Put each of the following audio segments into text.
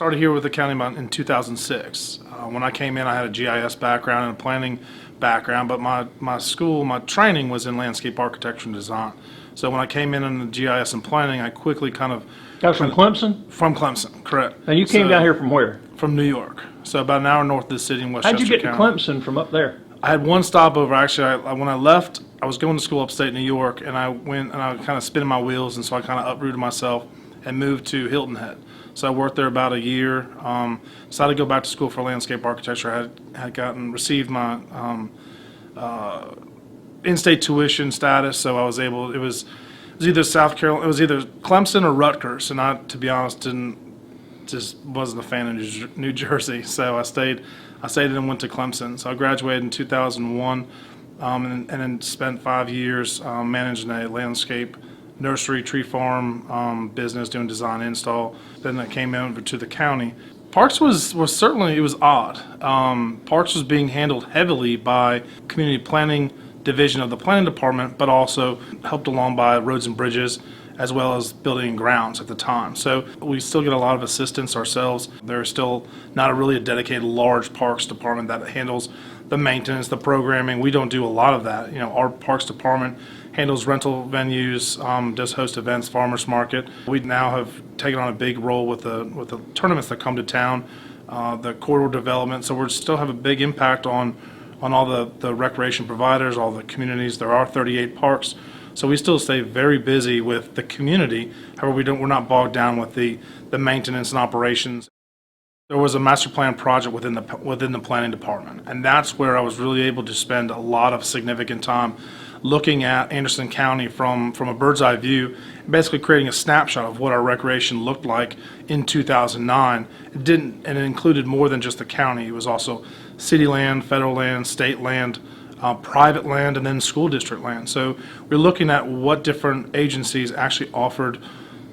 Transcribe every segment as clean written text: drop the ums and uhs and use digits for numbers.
Started here with the county in 2006. When I came in, I had a GIS background and a planning background, but my training was in landscape architecture and design. So when I came in the GIS and planning, I quickly That was from Clemson? From Clemson, correct. And you came down here from where? From New York. So about an hour north of the city in Westchester How'd you get County. to Clemson from up there? I had one stopover. Actually, when I left, I was going to school upstate New York, and I went and I kind of spinning my wheels, and so I kind of uprooted myself and moved to Hilton Head. So I worked there about a year. Decided to go back to school for landscape architecture. I had received my in-state tuition status, so I was able. It was either South Carolina, it was either Clemson or Rutgers, and I, to be honest, just wasn't a fan of New Jersey. So I stayed and went to Clemson. So I graduated in 2001, and then spent 5 years managing a landscape nursery, tree farm business, doing design install. Then I came over to the county. Parks was certainly, it was odd. Parks was being handled heavily by community planning division of the planning department, but also helped along by roads and bridges, as well as building and grounds at the time. So we still get a lot of assistance ourselves. There's still not a dedicated large parks department that handles the maintenance, the programming. We don't do a lot of that. Our parks department handles rental venues, does host events, farmers market. We now have taken on a big role with the tournaments that come to town, the corridor development. So we still have a big impact on all the recreation providers, all the communities. There are 38 parks. So we still stay very busy with the community. However, we're not bogged down with the maintenance and operations. There was a master plan project within the planning department, and that's where I was really able to spend a lot of significant time looking at Anderson County from a bird's eye view, basically creating a snapshot of what our recreation looked like in 2009. It included more than just the county. It was also city land, federal land, state land, private land, and then school district land. So we're looking at what different agencies actually offered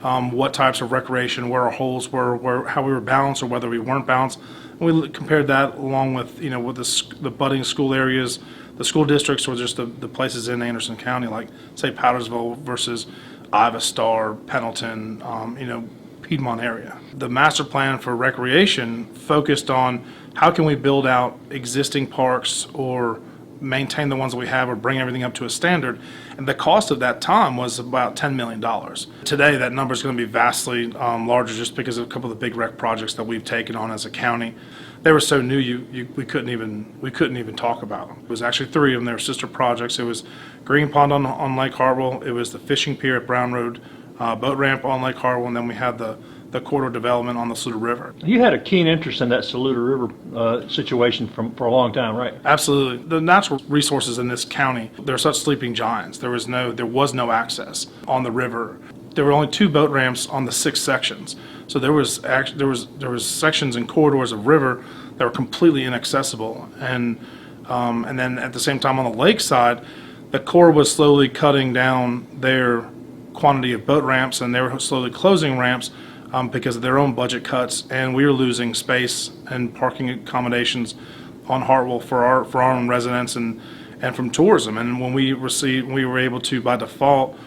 what types of recreation, where our holes were, how we were balanced or whether we weren't balanced. And we compared that along with, with the budding school areas, the school districts, or just the places in Anderson County, like say Powdersville versus Ivy Star, Pendleton, Piedmont area. The master plan for recreation focused on how can we build out existing parks or maintain the ones that we have or bring everything up to a standard. And the cost of that time was about $10 million. Today, that number is going to be vastly larger just because of a couple of the big rec projects that we've taken on as a county. They were so new, we couldn't even talk about them. It was actually 3 of them. They were sister projects. It was Green Pond on Lake Hartwell. It was the fishing pier at Brown Road, boat ramp on Lake Hartwell, and then we had the corridor development on the Saluda River. You had a keen interest in that Saluda River situation for a long time, right? Absolutely. The natural resources in this county, they're such sleeping giants. There was no access on the river. There were only 2 boat ramps on the 6 sections. So there was sections and corridors of river that were completely inaccessible. And then at the same time on the lake side, the Corps was slowly cutting down their quantity of boat ramps, and they were slowly closing ramps because of their own budget cuts, and we were losing space and parking accommodations on Hartwell for our own residents and from tourism. And when we were able to, by default,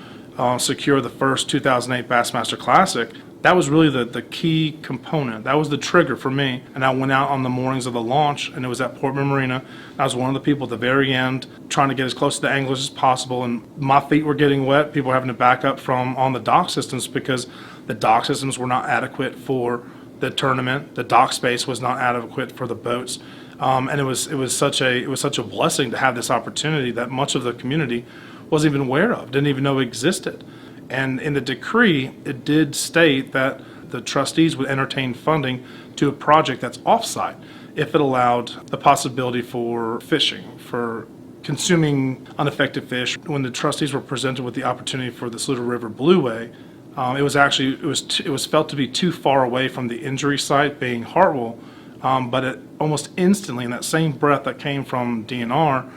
secure the first 2008 Bassmaster Classic, that was really the key component. That was the trigger for me. And I went out on the mornings of the launch, and it was at Portman Marina. I was one of the people at the very end trying to get as close to the anglers as possible, and my feet were getting wet. People were having to back up from on the dock systems because the dock systems were not adequate for the tournament. The dock space was not adequate for the boats. And it was such a blessing to have this opportunity that much of the community wasn't even aware of, didn't even know existed. And in the decree, it did state that the trustees would entertain funding to a project that's off-site if it allowed the possibility for fishing, for consuming unaffected fish. When the trustees were presented with the opportunity for the Saluda River Blueway, it was felt to be too far away from the injury site, being Hartwell, but it almost instantly, in that same breath that came from DNR,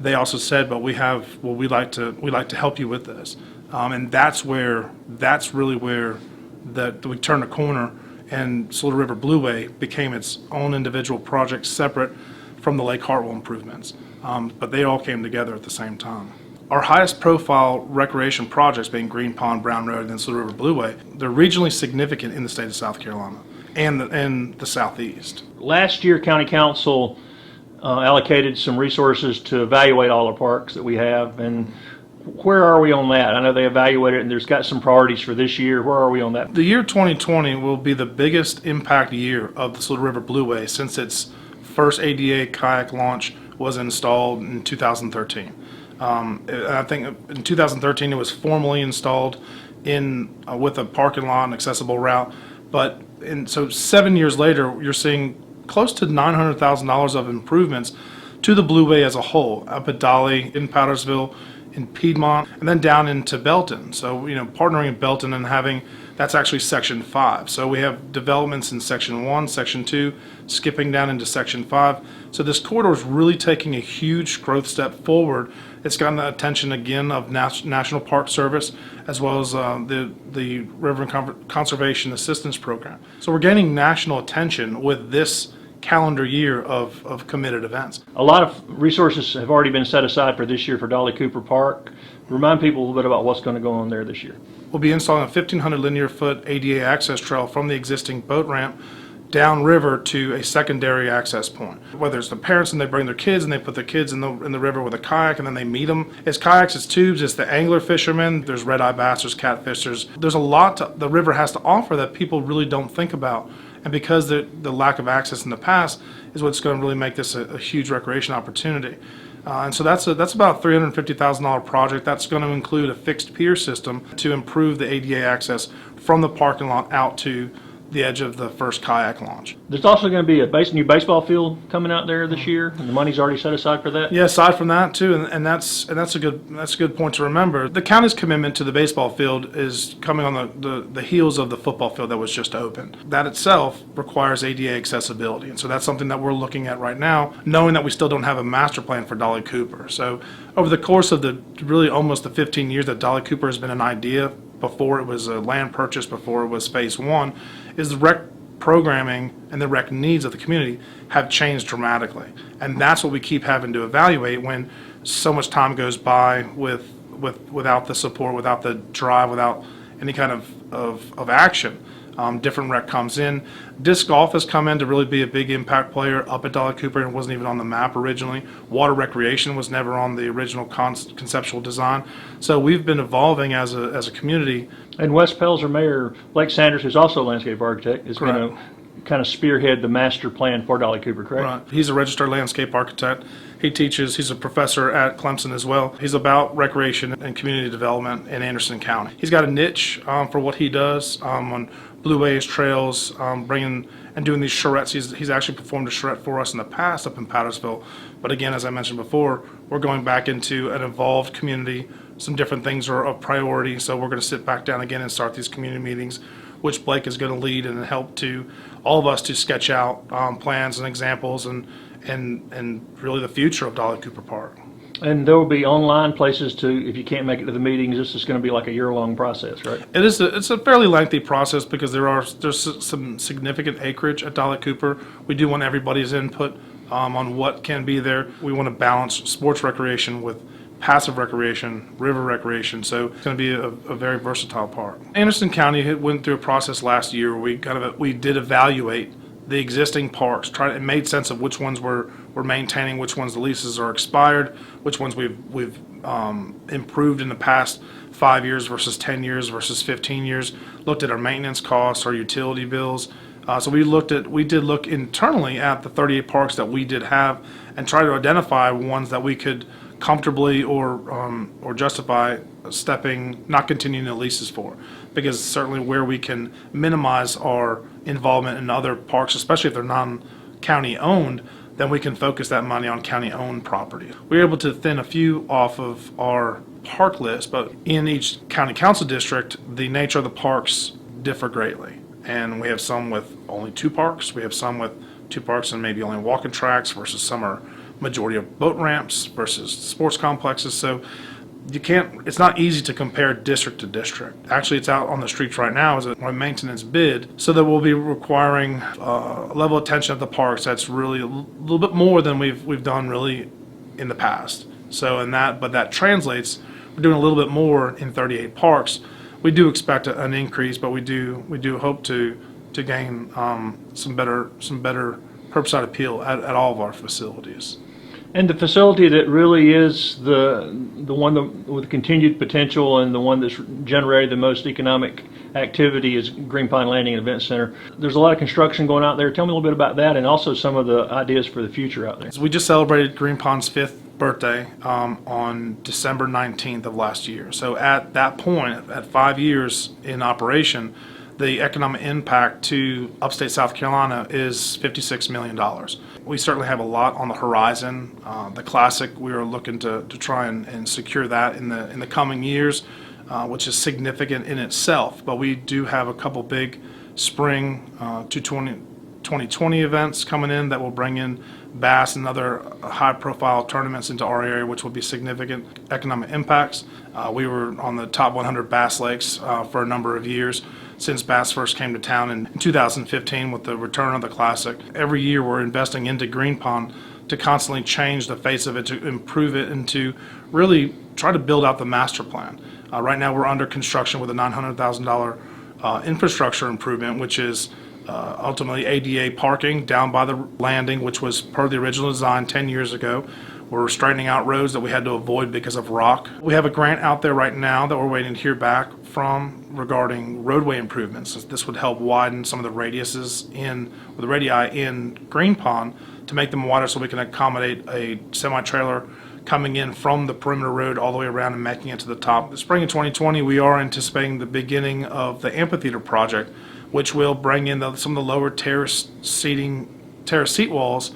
they also said, but we'd like to help you with this. And that's really where we turned a corner, and Saluda River Blueway became its own individual project separate from the Lake Hartwell improvements. But they all came together at the same time. Our highest profile recreation projects being Green Pond, Brown Road, and then Saluda River Blueway, they're regionally significant in the state of South Carolina. and the southeast. Last year, County Council allocated some resources to evaluate all the parks that we have, and where are we on that? I know they evaluated it, and there's got some priorities for this year. Where are we on that? The year 2020 will be the biggest impact year of the Saluda River Blueway since its first ADA kayak launch was installed in 2013. I think in 2013 it was formally installed in with a parking lot and accessible route, but so 7 years later you're seeing close to $900,000 of improvements to the Blueway as a whole, up at Dolly, in Powdersville, in Piedmont, and then down into Belton. So, partnering in Belton and having, that's actually Section 5. So we have developments in Section 1, Section 2, skipping down into Section 5. So this corridor is really taking a huge growth step forward. It's gotten the attention again of National Park Service, as well as the River Conservation Assistance Program. So we're gaining national attention with this calendar year of committed events. A lot of resources have already been set aside for this year for Dolly Cooper Park. Remind people a little bit about what's going to go on there this year. We'll be installing a 1,500 linear foot ADA access trail from the existing boat ramp downriver to a secondary access point. Whether it's the parents and they bring their kids and they put their kids in the river with a kayak and then they meet them. It's kayaks, it's tubes, it's the angler fishermen, there's red-eye bass, there's catfish, there's a lot the river has to offer that people really don't think about. And because the lack of access in the past is what's going to really make this a huge recreation opportunity. And so that's about a $350,000 project. That's going to include a fixed pier system to improve the ADA access from the parking lot out to the edge of the first kayak launch. There's also going to be a new baseball field coming out there this year, and the money's already set aside for that. Yeah, aside from that too, and that's a good point to remember. The county's commitment to the baseball field is coming on the heels of the football field that was just opened. That itself requires ADA accessibility, and so that's something that we're looking at right now, knowing that we still don't have a master plan for Dolly Cooper. So over the course of the really almost the 15 years that Dolly Cooper has been an idea, before it was a land purchase, before it was phase one, is the rec programming and the rec needs of the community have changed dramatically. And that's what we keep having to evaluate when so much time goes by without the support, without the drive, without any kind of action. Different rec comes in. Disc golf has come in to really be a big impact player up at Dolly Cooper and wasn't even on the map originally. Water recreation was never on the original conceptual design. So we've been evolving as a community. And Wes Pelzer, Mayor Blake Sanders, who's also a landscape architect, is going to kind of spearhead the master plan for Dolly Cooper, correct? Right. He's a registered landscape architect. He's a professor at Clemson as well. He's about recreation and community development in Anderson County. He's got a niche for what he does on blueways, trails, bringing and doing these charrettes. He's actually performed a charrette for us in the past up in Powdersville. But again, as I mentioned before, we're going back into an evolved community. Some different things are of priority, so we're going to sit back down again and start these community meetings, which Blake is going to lead and help to all of us to sketch out plans and examples and really the future of Dolly Cooper Park. And there will be online places if you can't make it to the meetings. This is going to be like a year-long process, right? It's a fairly lengthy process because there's some significant acreage at Dolly Cooper. We do want everybody's input on what can be there. We want to balance sports recreation with passive recreation, river recreation, so it's going to be a very versatile park. Anderson County went through a process last year where we did evaluate the existing parks, and made sense of which ones we're maintaining, which ones the leases are expired, which ones we've improved in the past 5 years versus 10 years versus 15 years. Looked at our maintenance costs, our utility bills. So we did look internally at the 38 parks that we did have and try to identify ones that we could comfortably or justify not continuing the leases for, because certainly where we can minimize our involvement in other parks, especially if they're non-county owned, then we can focus that money on county owned property. We were able to thin a few off of our park list, but in each county council district, the nature of the parks differ greatly. And we have some with only 2 parks, we have some with 2 parks and maybe only walking tracks, versus some are majority of boat ramps versus sports complexes. So it's not easy to compare district to district. Actually, it's out on the streets right now as a maintenance bid, so that we'll be requiring a level of attention at the parks that's really a little bit more than we've done really in the past. So but that translates, we're doing a little bit more in 38 parks. We do expect an increase, but we do hope to to gain some better curbside appeal at all of our facilities. And the facility that really is the one with continued potential and the one that's generated the most economic activity is Green Pond Landing and Event Center. There's a lot of construction going out there. Tell me a little bit about that and also some of the ideas for the future out there. So we just celebrated Green Pond's 5th birthday on December 19th of last year. So at that point, at 5 years in operation, the economic impact to upstate South Carolina is $56 million. We certainly have a lot on the horizon. The Classic, we are looking to try and secure that in the coming years, which is significant in itself. But we do have a couple big spring 2020 events coming in that will bring in bass and other high-profile tournaments into our area, which will be significant economic impacts. We were on the top 100 bass lakes for a number of years since bass first came to town in 2015 with the return of the Classic. Every year we're investing into Green Pond to constantly change the face of it, to improve it, and to really try to build out the master plan. Right now we're under construction with a $900,000 infrastructure improvement, which is ultimately ADA parking down by the landing, which was part of the original design 10 years ago. We're straightening out roads that we had to avoid because of rock. We have a grant out there right now that we're waiting to hear back from regarding roadway improvements. This would help widen some of the radiuses the radii in Green Pond to make them wider so we can accommodate a semi-trailer coming in from the perimeter road all the way around and making it to the top. The spring of 2020, we are anticipating the beginning of the amphitheater project, which will bring in some of the lower terrace seat walls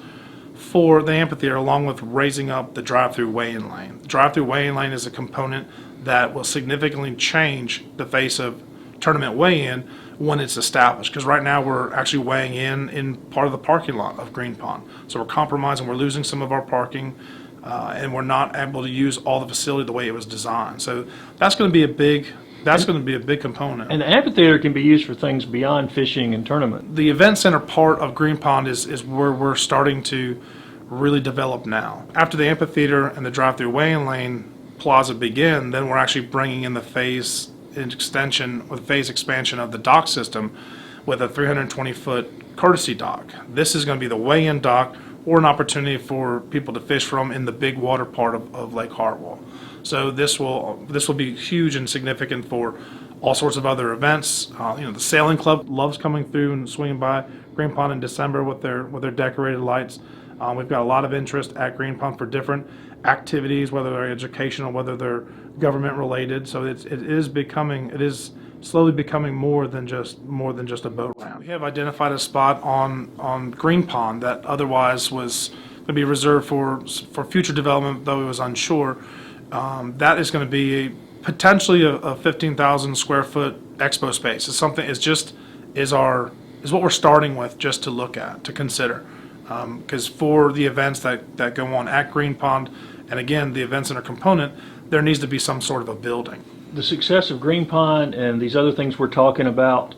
for the amphitheater, along with raising up the drive-through weigh-in lane. The drive-through weigh-in lane is a component that will significantly change the face of tournament weigh-in when it's established, because right now we're actually weighing in part of the parking lot of Green Pond. So we're compromising, we're losing some of our parking, and we're not able to use all the facility the way it was designed. So that's going to be a big component. And the amphitheater can be used for things beyond fishing and tournament. The event center part of Green Pond is where we're starting to really develop now. After the amphitheater and the drive-through weigh-in lane plaza begin, then we're actually bringing in the phase expansion of the dock system with a 320-foot courtesy dock. This is going to be the weigh-in dock or an opportunity for people to fish from in the big water part of Lake Hartwell. So this will be huge and significant for all sorts of other events. The sailing club loves coming through and swinging by Green Pond in December with their decorated lights. We've got a lot of interest at Green Pond for different activities, whether they're educational, whether they're government related. So it is slowly becoming more than just a boat ramp. We have identified a spot on Green Pond that otherwise was going to be reserved for future development, though it was unsure. That is going to be potentially a 15,000 square foot expo space. It's something. Is what we're starting with, just to look at, to consider. Because for the events that go on at Green Pond, and again, the event center component, there needs to be some sort of a building. The success of Green Pond and these other things we're talking about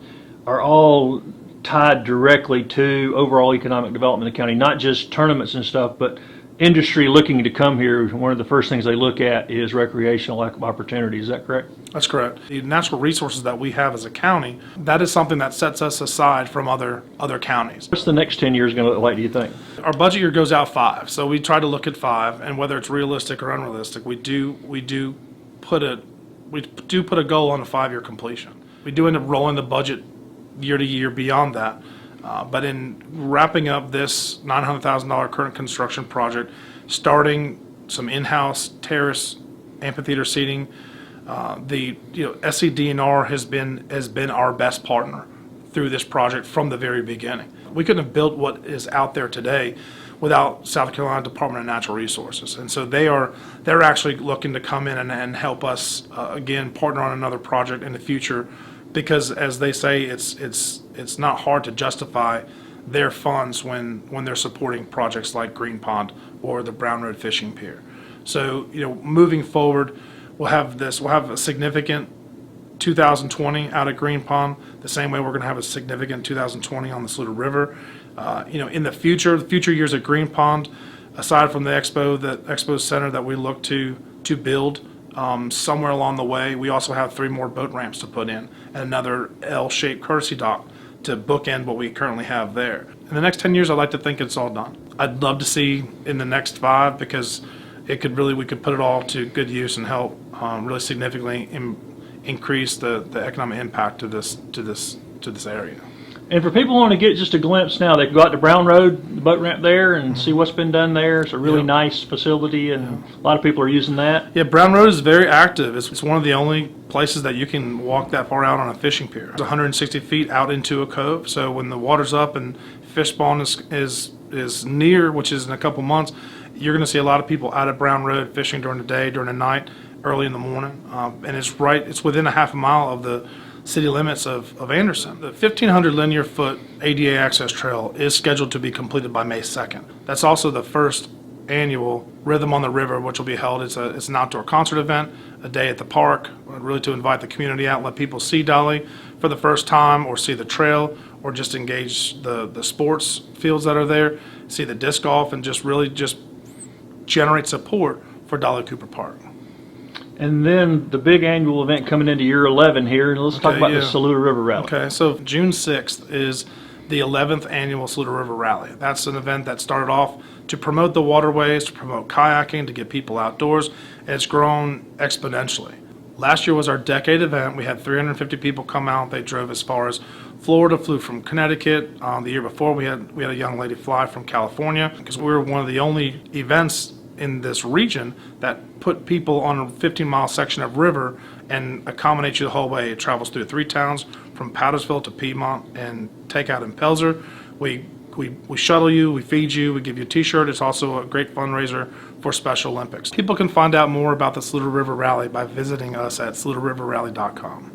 are all tied directly to overall economic development in the county, not just tournaments and stuff, but industry looking to come here. One of the first things they look at is recreational opportunities. Is that correct? That's correct. The natural resources that we have as a county, that is something that sets us aside from other counties. What's the next 10 years going to look like, do you think? Our budget year goes out 5, so we try to look at 5, and whether it's realistic or unrealistic, we do put a goal on a 5-year completion. We do end up rolling the budget year to year beyond that. But in wrapping up this $900,000 current construction project, starting some in-house terrace amphitheater seating, SCDNR has been our best partner through this project from the very beginning. We couldn't have built what is out there today without South Carolina Department of Natural Resources, and so they're actually looking to come in and help us again partner on another project in the future. Because, as they say, it's not hard to justify their funds when they're supporting projects like Green Pond or the Brown Road Fishing Pier. So, moving forward, we'll have a significant 2020 out at Green Pond, the same way we're going to have a significant 2020 on the Saluda River. In the future years at Green Pond, aside from the expo center that we look to build. Somewhere along the way, we also have 3 more boat ramps to put in and another L-shaped courtesy dock to bookend what we currently have there. In the next 10 years, I'd like to think it's all done. I'd love to see in the next 5, because we could put it all to good use and help really significantly increase the economic impact to this area. And for people who want to get just a glimpse now, they can go out to Brown Road, the boat ramp there, and see what's been done there. It's a really nice facility, and a lot of people are using that. Yeah, Brown Road is very active. It's one of the only places that you can walk that far out on a fishing pier. It's 160 feet out into a cove, so when the water's up and fish spawn is near, which is in a couple months, you're going to see a lot of people out at Brown Road fishing during the day, during the night, early in the morning. And it's within a half a mile of the city limits of Anderson. The 1,500 linear foot ADA access trail is scheduled to be completed by May 2nd. That's also the first annual Rhythm on the River, which will be held. It's an outdoor concert event, a day at the park, really to invite the community out, let people see Dolly for the first time, or see the trail, or just engage the sports fields that are there, see the disc golf, and just generate support for Dolly Cooper Park. And then the big annual event coming into year 11 here. Let's talk about the Saluda River Rally. Okay, so June 6th is the 11th annual Saluda River Rally. That's an event that started off to promote the waterways, to promote kayaking, to get people outdoors, and it's grown exponentially. Last year was our decade event. We had 350 people come out. They drove as far as Florida, flew from Connecticut. The year before, we had a young lady fly from California, because we were one of the only events in this region that put people on a 15-mile section of river and accommodate you the whole way. It travels through 3 towns, from Powdersville to Piedmont and Takeout in Pelzer. We shuttle you, we feed you, we give you a t-shirt. It's also a great fundraiser for Special Olympics. People can find out more about the Saluda River Rally by visiting us at saludariverrally.com.